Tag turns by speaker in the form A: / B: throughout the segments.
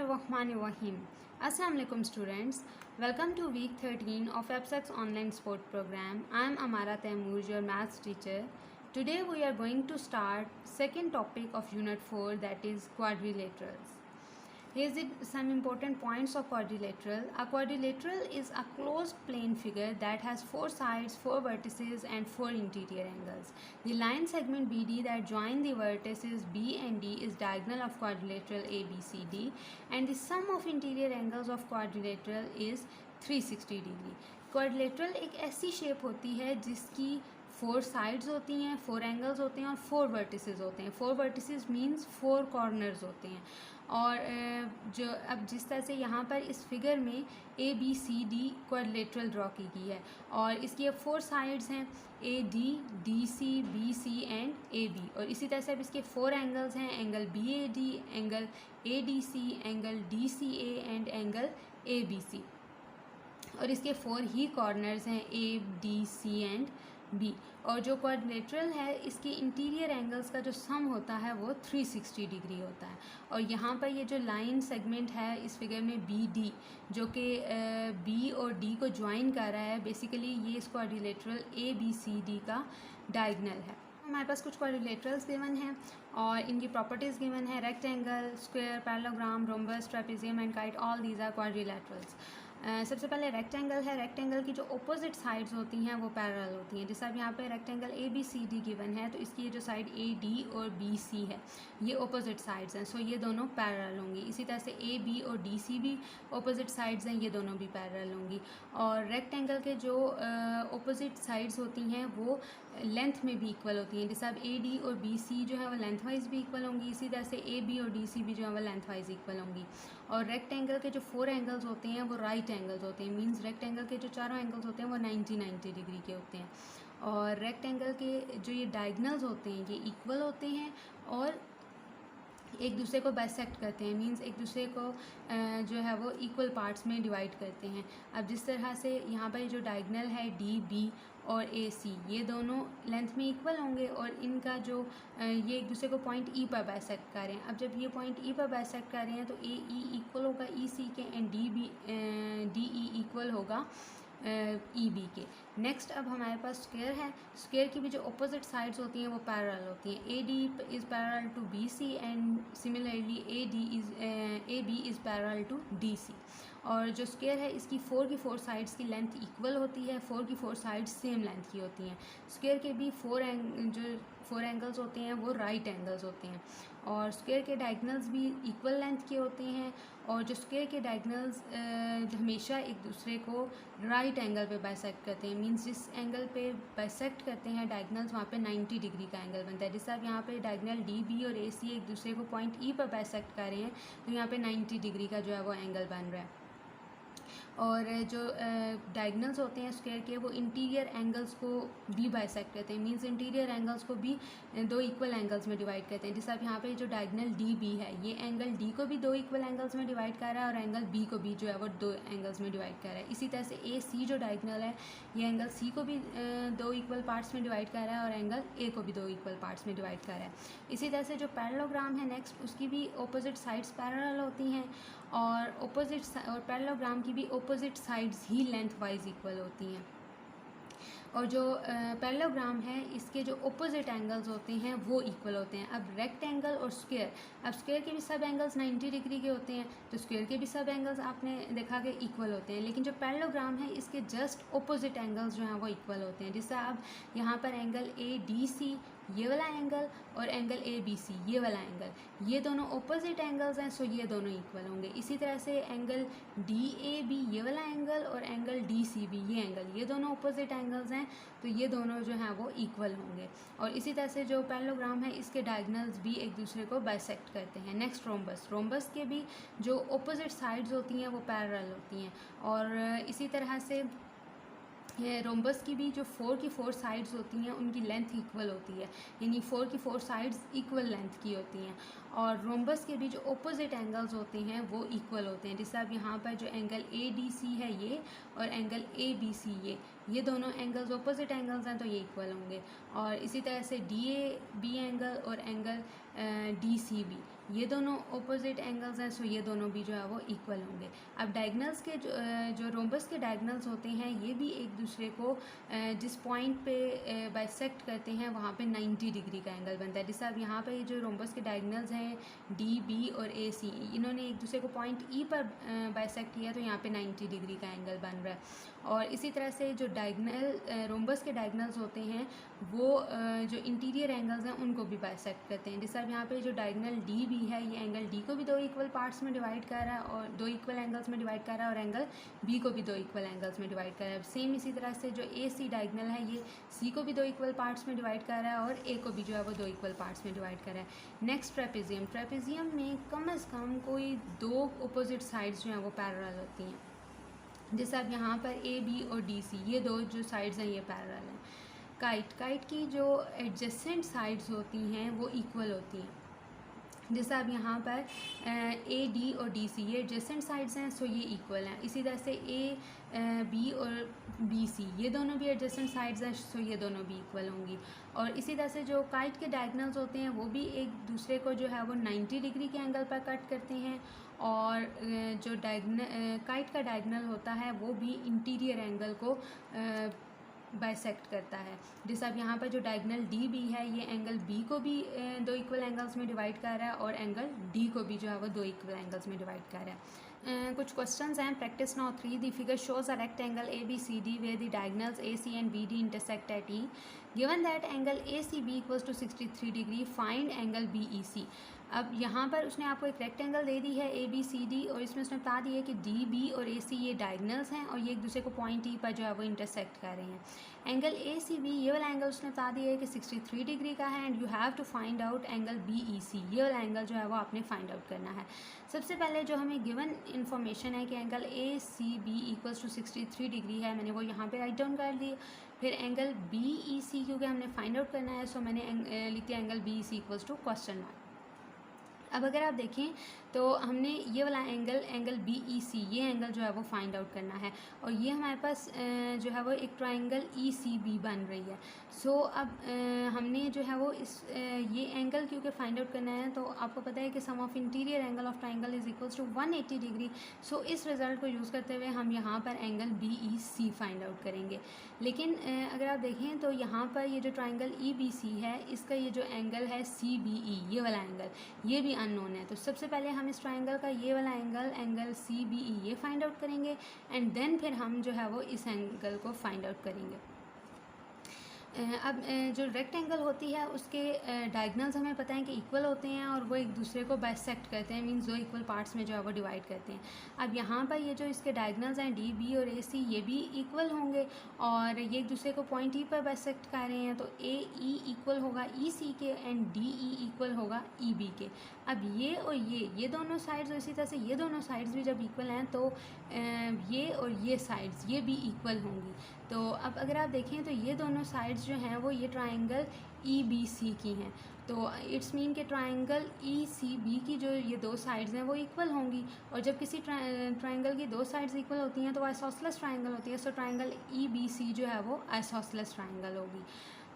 A: Bismillahirrahmanirrahim. Assalamu alaikum students. Welcome to week 13 of EBSEC's online sport program. I am Amara Taimur, your maths teacher. Today we are going to start second topic of unit 4, that is quadrilaterals. Here is some important points of quadrilateral. A quadrilateral is a closed plane figure that has 4 sides, 4 vertices and 4 interior angles. The line segment BD that join the vertices B and D is diagonal of quadrilateral ABCD, and the sum of interior angles of quadrilateral is 360 degree. Quadrilateral एक ऐसी shape होती है जिसकी 4 sides होती हैं, 4 angles होते हैं और 4 वर्टिसेस होते हैं. 4 वर्टिसेस मींस 4 कॉर्नर्स होते हैं. और जो अब जिस तरह से यहाँ पर इस फिगर में ABCD क्वाड्रिलेटरल ड्रॉ की गई है और इसकी अब 4 साइड्स हैं AD, DC, BC and AB. और इसी तरह से अब इसके 4 एंगल्स हैं, angle BAD, angle ADC, angle DCA and angle ABC. और इसके 4 ही कॉर्नर्स हैं A, D, C and B. और जो क्वाड्रिलेटरल है इसके इंटीरियर एंगल्स का जो सम होता है वो 360 डिग्री होता है. और यहाँ पर ये जो लाइन सेगमेंट है इस फिगर में BD जो कि B और D को ज्वाइन कर रहा है, बेसिकली ये इस क्वाड्रिलेटरल ABCD का डायगोनल है. हमारे पास कुछ क्वाड्रिलेटरल्स गिवन हैं और इनकी प्रॉपर्टीज़ गिवन है. Rectangle, square, parallelogram, rhombus, trapezium and kite, all these are quadrilaterals. सबसे पहले रेक्टेंगल है. रेक्टेंगल की जो अपोजिट साइड्स होती हैं वो पैरेलल होती हैं. जैसे अब यहाँ पे रेक्टेंगल ABCD गिवन है तो इसकी जो साइड AD और BC है ये अपोजिट साइड्स हैं, सो ये दोनों पैरेलल होंगी. इसी तरह से AB और DC भी अपोजिट साइड्स हैं, ये दोनों भी पैरेलल होंगी. और रेक्टेंगल के जो अपोजिट साइड्स होती हैं वो लेंथ में भी इक्वल होती हैं. जैसे अब AD और BC जो है वो लेंथ वाइज भी इक्वल होंगी, इसी तरह से AB और DC भी जो है वो लेंथ वाइज इक्वल होंगी. और रेक्टेंगल के जो 4 एंगल्स होते हैं वो राइट एंगल्स होते हैं, मींस रेक्टेंगल के जो चारों एंगल्स होते हैं वो 90 डिग्री के होते हैं. और रेक्टेंगल के जो ये डायगोनल्स होते हैं ये इक्वल होते हैं और एक दूसरे को बाइसेक्ट करते हैं, मींस एक दूसरे को जो है वो इक्वल पार्ट्स में डिवाइड करते हैं. अब जिस तरह से यहाँ पर जो डायगोनल है DB और AC ये दोनों लेंथ में इक्वल होंगे और इनका जो ये एक दूसरे को पॉइंट E पर बाइसेक्ट कर रहे हैं. अब जब ये पॉइंट E पर बाइसेक्ट कर रहे हैं तो AE इक्वल होगा EC के एंड DE इक्वल होगा EB के. नेक्स्ट अब हमारे पास स्क्वायर है. स्क्वायर की भी जो अपोजिट साइड्स होती हैं वो पैरेलल होती हैं. AD is parallel to BC and similarly AB is parallel to DC. और जो स्क्वायर है इसकी 4 की 4 साइड्स की लेंथ इक्वल होती है, 4 की 4 साइड्स सेम लेंथ की होती हैं. स्क्वायर के भी 4 एंगल्स होते हैं वो राइट एंगल्स होते हैं. और स्क्वायर के डायगोनल्स भी इक्वल लेंथ के होते हैं. और जो स्क्वायर के डायगोनल्स हमेशा एक दूसरे को राइट एंगल पे बाइसेक्ट करते हैं, मींस जिस एंगल पे बाइसेक्ट करते हैं डायगोनल्स वहाँ पे 90 डिग्री का एंगल बनता है. जैसे आप यहाँ पे डायगोनल DB और AC एक दूसरे को पॉइंट E पर बाइसेक्ट कर रहे हैं तो यहाँ पे 90 डिग्री का जो है वो एंगल बन रहा है. और जो डायगोनल्स होते हैं स्क्वायर के वो इंटीरियर एंगल्स को भी बाइसेक्ट करते हैं, मींस इंटीरियर एंगल्स को भी 2 इक्वल एंगल्स में डिवाइड करते हैं. जैसे अब यहाँ पे जो डायगोनल DB है ये एंगल D को भी 2 इक्वल एंगल्स में डिवाइड कर रहा है और एंगल B को भी जो है वो 2 एंगल्स में डिवाइड कर रहा है. इसी तरह से AC जो डायगोनल है ये एंगल C को भी 2 इक्वल पार्ट्स में डिवाइड कर रहा है और एंगल A को भी 2 इक्वल पार्ट्स में डिवाइड कर रहा है. इसी तरह से जो पैरेललोग्राम है नेक्स्ट उसकी भी अपोजिट साइड्स पैरेलल होती हैं और पैरेललोग्राम की भी अपोजिट साइड्स ही लेंथ वाइज इक्वल होती हैं. और जो पैरेललोग्राम है इसके जो अपोजिट एंगल्स होते हैं वो इक्वल होते हैं. अब रेक्टेंगल और स्क्वायर, अब स्क्वायर के भी सब एंगल्स 90 डिग्री के होते हैं तो स्क्वायर के भी सब एंगल्स आपने देखा कि इक्वल होते हैं. लेकिन जो पैरेललोग्राम है इसके जस्ट अपोजिट एंगल्स जो हैं वो इक्वल होते हैं. जिससे अब यहाँ पर एंगल ADC ये वाला एंगल और एंगल ABC ये वाला एंगल ये दोनों अपोजिट एंगल्स हैं, सो ये दोनों इक्वल होंगे. इसी तरह से एंगल DAB ये वाला एंगल और एंगल DCB ये एंगल ये दोनों अपोजिट एंगल्स हैं तो ये दोनों जो हैं वो इक्वल होंगे. और इसी तरह से जो पैरेललोग्राम है इसके डायगोनल्स भी एक दूसरे को बाइसेक्ट करते हैं. Next rhombus. रोम्बस के भी जो अपोजिट साइड्स होती हैं वो पैरेलल होती हैं. और इसी तरह से ये रोम्बस की भी जो 4 की 4 साइड्स होती हैं उनकी लेंथ इक्वल होती है, यानी 4 की 4 साइड्स इक्वल लेंथ की होती हैं. और रोम्बस के भी जो अपोजिट एंगल्स होते हैं वो इक्वल होते हैं. जैसे अब यहाँ पर जो एंगल ADC है ये और एंगल ABC ये दोनों एंगल्स अपोजिट एंगल्स हैं तो ये इक्वल होंगे. और इसी तरह से DAB एंगल और एंगल DCB ये दोनों ऑपोजिट एंगल्स हैं, सो ये दोनों भी जो है वो इक्वल होंगे। अब डायगनल्स के जो रोम्बस के डायगनल्स होते हैं ये भी एक दूसरे को जिस पॉइंट पे बाइसेक्ट करते हैं वहाँ पे 90 डिग्री का एंगल बनता है। जैसे अब यहाँ पे ये जो रोम्बस के डायगनल्स हैं डी, बी और ए, सी, इन्होंने एक दूसरे को पॉइंट ई पर बाइसेक्ट किया तो यहाँ पे 90 डिग्री का एंगल बन रहा है। और इसी तरह से जो डायगनल रोम्बस के डायगनल्स होते हैं वो जो इंटीरियर एंगल्स हैं उनको भी बाइसेक्ट करते हैं। जैसे अब यहाँ पे जो डायगनल डी भी है ये एंगल डी को भी दो इक्वल पार्ट्स में डिवाइड कर रहा है और दो इक्वल एंगल्स में डिवाइड कर रहा है, और एंगल बी को भी दो इक्वल एंगल्स में डिवाइड कर रहा है। सेम इसी तरह से जो ए सी डायगनल है ये सी को भी दो इक्वल पार्ट्स में डिवाइड कर रहा है और ए को भी जो है वो दो इक्वल पार्ट्स में डिवाइड कर रहा है। Next trapezium. ट्रेपेजियम में कम से कम कोई दो अपोजिट साइड्स जो हैं वो पैरेलल होती हैं। जैसे अब यहाँ पर ए, बी और डी, सी, ये दो जो साइड्स हैं ये पैरेलल हैं। काइट की जो एडजेसेंट साइड्स होती हैं वो इक्वल होती हैं। जैसे अब यहाँ पर ए, डी और डी, सी ये एडजेसेंट साइड्स हैं, सो ये इक्वल हैं। इसी तरह से ए, बी और बी, सी ये दोनों भी एडजेसेंट साइड्स हैं, सो ये दोनों भी इक्वल होंगी। और इसी तरह से जो काइट के डायगनल्स होते हैं वो भी एक दूसरे को जो है वो 90 डिग्री के एंगल पर कट करते हैं, और जो काइट का डायगनल होता है वो भी इंटीरियर एंगल को बाइसेक्ट करता है। जैसे अब यहाँ पर जो डायगनल डी बी है ये एंगल बी को भी दो इक्वल एंगल्स में डिवाइड कर रहा है और एंगल डी को भी जो है वो दो इक्वल एंगल्स में डिवाइड कर रहा है। कुछ क्वेश्चंस हैं। Practice now 3 the figure shows a rectangle A B C D where the diagonals A C and B D intersect at E. Given that angle A C B equals to 63 degree, find angle B E C. अब यहाँ पर उसने आपको एक rectangle दे दी है ए B C D, और इसमें उसने बता दिया है कि डी, बी और ए सी ये डायगनल्स हैं और ये एक दूसरे को पॉइंट ई पर जो है वो इंटरसेक्ट कर रहे हैं। एंगल ए सी बी ये वाला एंगल उसने बता दिया है कि 63 डिग्री का है, and you have to find out angle B E C. ये वाला एंगल जो है वो आपने फाइंड आउट करना है। सबसे पहले जो हमें गिवन इन्फॉर्मेशन है कि angle A C B equals to 63 degree है, मैंने वो यहाँ पे राइट डाउन कर दी। फिर एंगल बी ई सी क्योंकि हमने फाइंड आउट करना है, सो मैंने लिख दिया angle B E C equals to question mark. अब अगर आप देखें तो हमने ये वाला एंगल बी ई सी ये एंगल जो है वो फाइंड आउट करना है, और ये हमारे पास जो है वो एक ट्राइंगल ई सी बी बन रही है। सो अब हमने जो है वो ये एंगल क्योंकि फाइंड आउट करना है, तो आपको पता है कि sum of interior angle of triangle is equals to 180 degree. So इस रिज़ल्ट को यूज़ करते हुए हम यहाँ पर angle B E C find out करेंगे। लेकिन अगर आप देखें तो यहाँ पर ये जो ट्राइंगल ई बी सी है इसका ये जो एंगल है सी बी ई ये वाला एंगल ये भी अननोन है। तो सबसे पहले हम इस ट्राइंगल का ये वाला एंगल सी बी ई ये फाइंड आउट करेंगे, एंड देन फिर हम जो है वो इस एंगल को फाइंड आउट करेंगे। अब जो रेक्टेंगल होती है उसके डायगनल्स हमें पता है कि इक्वल होते हैं और वो एक दूसरे को बाइसेक्ट करते हैं, मींस दो इक्वल पार्ट्स में जो है वो डिवाइड करते हैं। अब यहाँ पर ये जो इसके डायगनल्स हैं डी, बी और ए, सी ये भी इक्वल होंगे और ये एक दूसरे को पॉइंट ई पर बाइसेक्ट कर रहे हैं, तो ए ई इक्वल होगा ई सी के एंड डी ई इक्वल होगा ई बी के। अब ये और ये दोनों साइड्स, इसी तरह से ये दोनों साइड्स भी जब इक्वल हैं तो ये और ये साइड्स ये भी इक्वल होंगी। तो अब अगर आप देखें तो ये दोनों साइड्स जो हैं वो ये ट्राइंगल ई बी सी की हैं, तो इट्स मीन के ट्राइंगल ई सी बी की जो ये दो साइड्स हैं वो इक्वल होंगी, और जब किसी ट्राइंगल की दो साइड्स इक्वल होती हैं तो आइसोसेलेस ट्राइंगल होती है। सो ट्राइंगल ई बी सी जो है वो आइसोसेलेस ट्राइंगल होगी।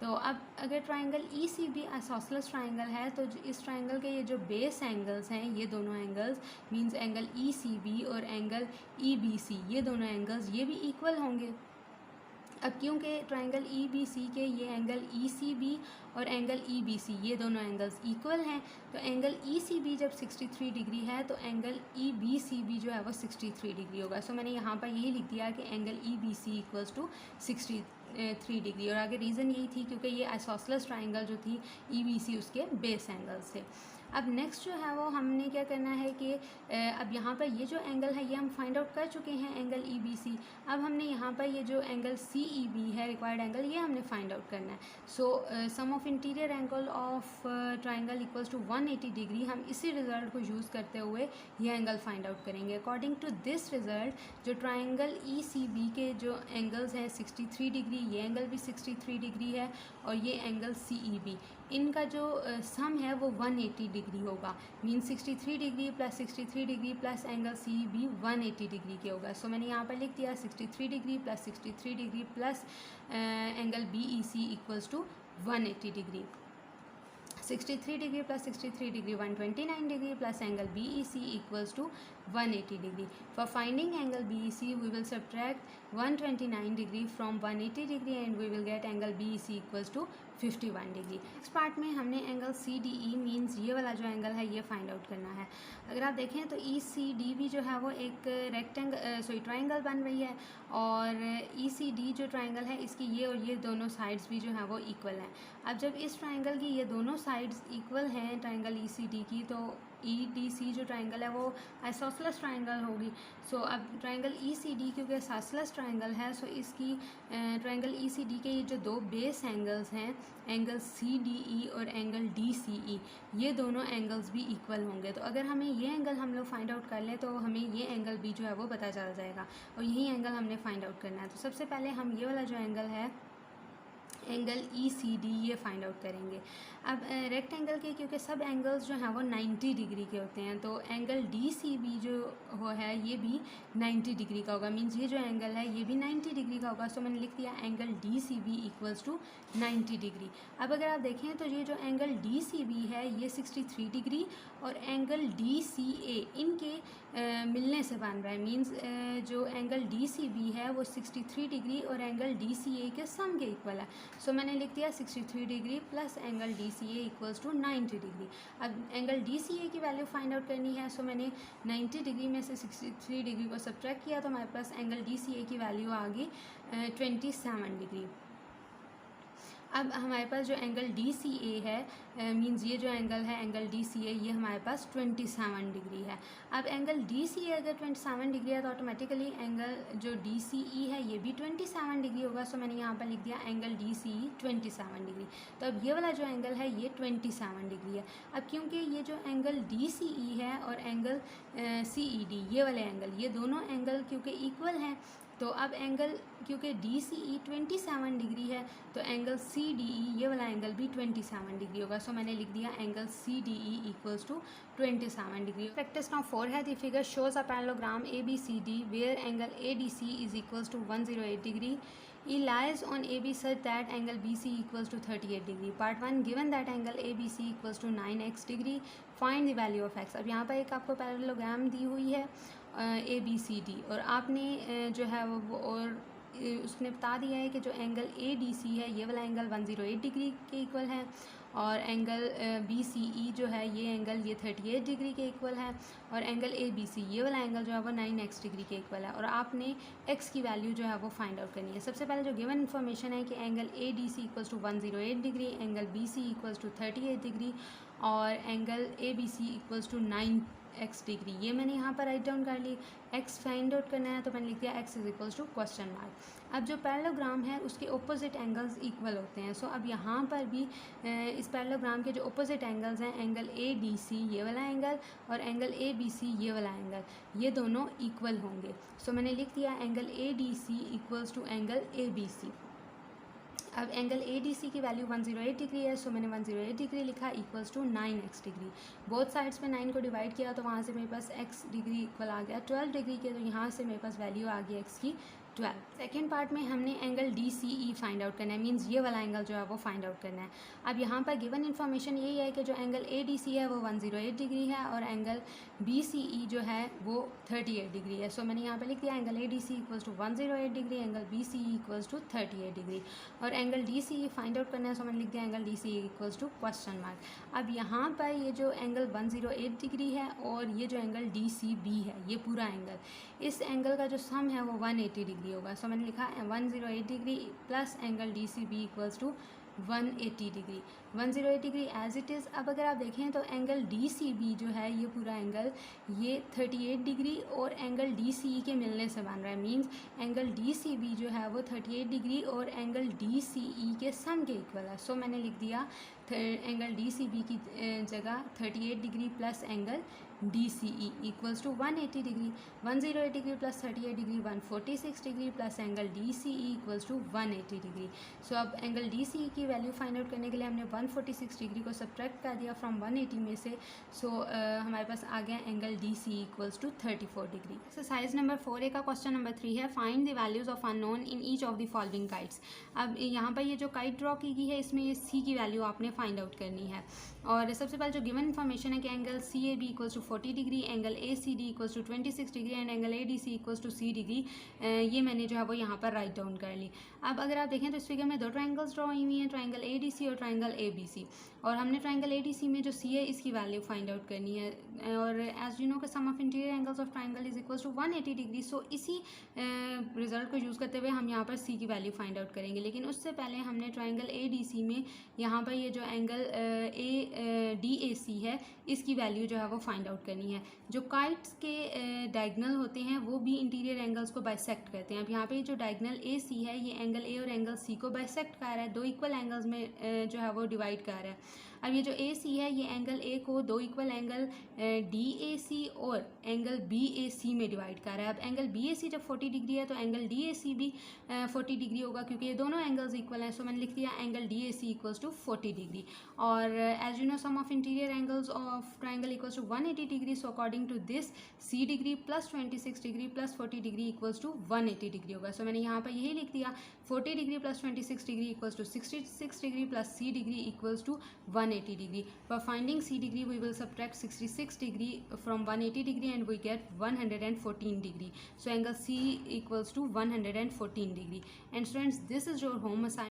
A: तो अब अगर triangle E C B isosceles triangle है तो इस ट्राइंगल के ये जो बेस एंगल्स हैं ये दोनों angles means angle E C B और एंगल ई बी सी ये दोनों एंगल्स ये भी इक्वल होंगे। अब क्योंकि ट्राइंगल ई बी सी के ये एंगल ई सी बी और एंगल ई बी सी ये दोनों एंगल्स इक्वल हैं, तो एंगल ई सी बी जब 63 डिग्री है तो एंगल ई बी सी भी जो है वो 63 डिग्री होगा। सो मैंने यहाँ पर यही लिख दिया कि angle E B C equals to 63 degree, और आगे रीज़न यही थी क्योंकि ये आइसोसेलेस ट्राइंगल जो थी ई बी सी उसके बेस एंगल्स थे। अब नेक्स्ट जो है वो हमने क्या करना है कि अब यहाँ पर ये जो एंगल है ये हम फाइंड आउट कर चुके हैं एंगल ई बी सी। अब हमने यहाँ पर ये जो एंगल सी ई बी है रिक्वायर्ड एंगल ये हमने फाइंड आउट करना है। So sum of interior angle of triangle equals to 180 degree, हम इसी रिजल्ट को यूज़ करते हुए ये एंगल फाइंड आउट करेंगे। अकॉर्डिंग टू दिस रिजल्ट जो ट्राइंगल ई सी बी के जो एंगल्स हैं 63 डिग्री, ये एंगल भी 63 डिग्री है, और ये एंगल सी ई बी इनका जो सम है वो 180 डिग्री होगा। Mean 63 degree plus 63 degree plus angle C B 180 degree के होगा। सो मैंने यहाँ पर लिख दिया 63 degree plus 63 degree plus angle B E C equals to 180 degree. 63 degree plus 63 degree 129 degree plus angle B E C equals to 180 degree. For finding angle BEC, we will subtract 129 degree from 180 degree and we will get angle BEC equals to 51 degree. Next part में हमने angle C D E means ये वाला जो angle है ये find out करना है. अगर आप देखें तो ई सी डी भी जो है वो एक ट्राइंगल बन रही है और ई सी डी जो ट्राइंगल है इसकी ये और ये दोनों साइड्स भी जो है वो इक्वल हैं. अब जब इस ट्राइंगल की ये दोनों साइड्स इक्वल हैं ट्राइंगल ई सी डी की, तो ई डी सी जो ट्राइंगल है वो आइसोसेलेस ट्राइंगल होगी. सो अब ट्राइंगल ई सी डी क्योंकि आइसोसेलेस ट्राइंगल है, सो इसकी ट्राइंगल ई सी डी के ये जो दो बेस एंगल्स हैं, एंगल सी डी ई और एंगल डी सी ई, ये दोनों एंगल्स भी इक्वल होंगे. तो अगर हमें ये एंगल हम लोग फाइंड आउट कर लें तो हमें ये एंगल भी जो है वो पता चल जाएगा और यही एंगल हमने फाइंड आउट करना है. तो सबसे पहले हम ये वाला जो एंगल है एंगल ई सी डी ये फाइंड आउट करेंगे. अब रेक्टेंगल के क्योंकि सब एंगल्स जो हैं वो 90 डिग्री के होते हैं, तो एंगल डी सी बी जो हो है ये भी 90 डिग्री का होगा. मींस ये जो एंगल है ये भी 90 डिग्री का होगा. सो मैंने लिख दिया angle D C B equals to 90 degree. अब अगर आप देखें तो ये जो एंगल डी सी बी है ये 63 डिग्री और एंगल डी सी ए इनके मिलने से बन रहा है. मींस जो एंगल डी सी बी है वो 63 डिग्री और एंगल डी सी ए के सम के इक्वल है. सो मैंने लिख दिया 63 degree plus angle D C A equals to 90 degree. अब एंगल डी सी ए की वैल्यू फाइंड आउट करनी है. सो मैंने 90 डिग्री में से 63 डिग्री को सब्ट्रैक्ट किया तो हमारे पास एंगल डी सी ए की वैल्यू आ गई 27 डिग्री. अब हमारे पास जो एंगल डी सी ए है मींस ये जो एंगल है एंगल डी सी ए ये हमारे पास 27 डिग्री है. अब एंगल डी सी ए अगर 27 डिग्री है तो ऑटोमेटिकली एंगल जो डी सी ई है ये भी 27 डिग्री होगा. सो मैंने यहाँ पर लिख दिया एंगल डी सी ई 27 डिग्री. तो अब ये वाला जो एंगल है ये 27 डिग्री है. अब क्योंकि ये जो एंगल डी सी ई है और एंगल सी ई डी ये वाले एंगल ये दोनों एंगल क्योंकि इक्वल हैं, तो अब एंगल क्योंकि डी सी ई 27 डिग्री है तो एंगल सी डी ई ये वाला एंगल भी 27 डिग्री होगा. सो मैंने लिख दिया angle C D E equals to 27 degree. Practice now 4 है. The figure shows a parallelogram A B C D where angle A D C is equals to 108 degree. E lies on AB such that angle BC equals to 38 degree. Part 1 given that angle ABC equals to 9x degree. Find the value of x. अब यहाँ पर एक आपको parallelogram दी हुई है ABCD और आपने जो है वो और उसने बता दिया है कि जो एंगल ADC है ये वाला एंगल 108 डिग्री के इक्वल है और एंगल BCE जो है ये एंगल ये 38 डिग्री के इक्वल है और एंगल ABC ये वाला एंगल जो है वो 9x डिग्री के इक्वल है. और आपने x की वैल्यू जो है वो फाइंड आउट करनी है. सबसे पहले जो गिवन इन्फॉर्मेशन है कि angle ADC equals to 108 degree, angle BC equals to 38 degree और angle ABC equals to 9x degree. ये मैंने यहाँ पर राइट डाउन कर ली. x फाइंड आउट करना है तो मैंने लिख दिया x is equals to question mark. अब जो पैरेललोग्राम है उसके ओपोजिट एंगल्स इक्वल होते हैं. सो अब यहाँ पर भी इस पैरेललोग्राम के जो ओपोजिट एंगल्स हैं एंगल ADC ये वाला एंगल और एंगल ABC ये वाला एंगल ये दोनों इक्वल होंगे. सो मैंने लिख दिया angle ADC equals to angle ABC. अब एंगल ADC की वैल्यू 108 डिग्री है. सो मैंने 108 डिग्री लिखा equals to 9x degree. Both sides में 9 को डिवाइड किया तो वहाँ से मेरे पास x डिग्री इक्वल आ गया 12 डिग्री के. तो यहाँ से मेरे पास वैल्यू आ गई x की 12. सेकेंड पार्ट में हमने एंगल DCE फाइंड आउट करना है. मींस ये वाला एंगल जो है वो फाइंड आउट करना है. अब यहाँ पर गिवन इन्फॉर्मेशन यही है कि जो एंगल ADC है वो 108 डिग्री है और एंगल BCE जो है वो 38 डिग्री है. सो मैंने यहाँ पर लिख दिया angle ADC equals to 108 degree, angle BCE equals to 38 degree और एंगल DCE फाइंड आउट करना है. सो मैंने लिख दिया angle DCE equals to question mark. अब यहाँ पर ये जो एंगल 108 डिग्री है और ये जो एंगल DCB है ये पूरा एंगल, इस एंगल का जो सम है वो 180 डिग्री होगा. सो मैंने लिखा 108 degree plus angle DCB equals to 180 degree. 108 degree as it is. अब अगर आप देखें तो एंगल DCB जो है ये पूरा एंगल ये 38 डिग्री और एंगल DCE के मिलने से बन रहा है. मींस एंगल DCB जो है वो 38 डिग्री और एंगल DCE के सम के इक्वल है. सो मैंने लिख दिया एंगल DCB की जगह 38 degree plus angle DCE equals to 180 degree. 108 degree plus 38 degree 146 degree plus angle DCE equals to 180 degree. So अब एंगल DCE की वैल्यू फाइंड आउट करने के लिए हमने 146 डिग्री को सब्ट्रैक्ट कर दिया फ्रॉम 180 में से. सो हमारे पास आ गया angle DCE equals to 34 degree. Exercise number 4A का क्वेश्चन नंबर 3 है. Find the values of unknown in each of the following kites. अब यहाँ पर ये जो काइट ड्रॉ की गई है इसमें C की वैल्यू आपने फाइंड आउट करनी है. और सबसे पहले जो गिवन इन्फॉर्मेशन है कि angle C A B equals to 40 degree, angle A C D equals to 26 degree and angle A D C equals to C degree, ये मैंने जो है वो यहाँ पर राइट डाउन कर ली। अब अगर आप देखें तो इस फिगर में दो ट्राइंगल्स ड्रॉ हुई हैं, ट्राइंगल ए डी सी और ट्राइंगल ए बी सी, और हमने ट्राइंगल ए डी सी में जो सी है इसकी वैल्यू फाइंड आउट करनी है। और एज यू नो का sum of interior angles of triangle is equals to 180 degree. So इसी रिजल्ट को यूज़ करते हुए हम यहाँ पर सी की वैल्यू फाइंड आउट करेंगे। लेकिन उससे पहले हमने ट्राइंगल ए डी सी में यहाँ पर ये जो एंगल ए डी ए सी है इसकी वैल्यू जो है वो फाइंड आउट करनी है। जो काइट्स के डायगनल होते हैं वो भी इंटीरियर एंगल्स को बाइसेक्ट करते हैं। अब यहाँ पे जो डायगनल ए सी है ये एंगल ए और एंगल सी को बाइसेक्ट कर रहा है, दो इक्वल एंगल्स में जो है वो डिवाइड कर रहा है। अब ये जो ए सी है ये एंगल ए को दो इक्वल एंगल डी ए सी और एंगल बी ए सी में डिवाइड कर रहा है। अब एंगल बी ए सी जब 40 डिग्री है तो एंगल डी ए सी भी 40 डिग्री होगा, क्योंकि ये दोनों एंगल्स इक्वल हैं। सो मैंने लिख दिया angle D A C equals to 40 degree. और as you know sum of interior angles of triangle equals to 180 degree. So according to this C degree plus 26 degree plus 40 degree equals to 180 degree होगा। So मैंने यहाँ पर यही लिख दिया 40 degree plus 26 degree equals to 66 degree plus C degree equals to 180 degree. For finding C degree, we will subtract 66 degree from 180 degree and we get 114 degree. So angle C equals to 114 degree. And students, this is your home assignment.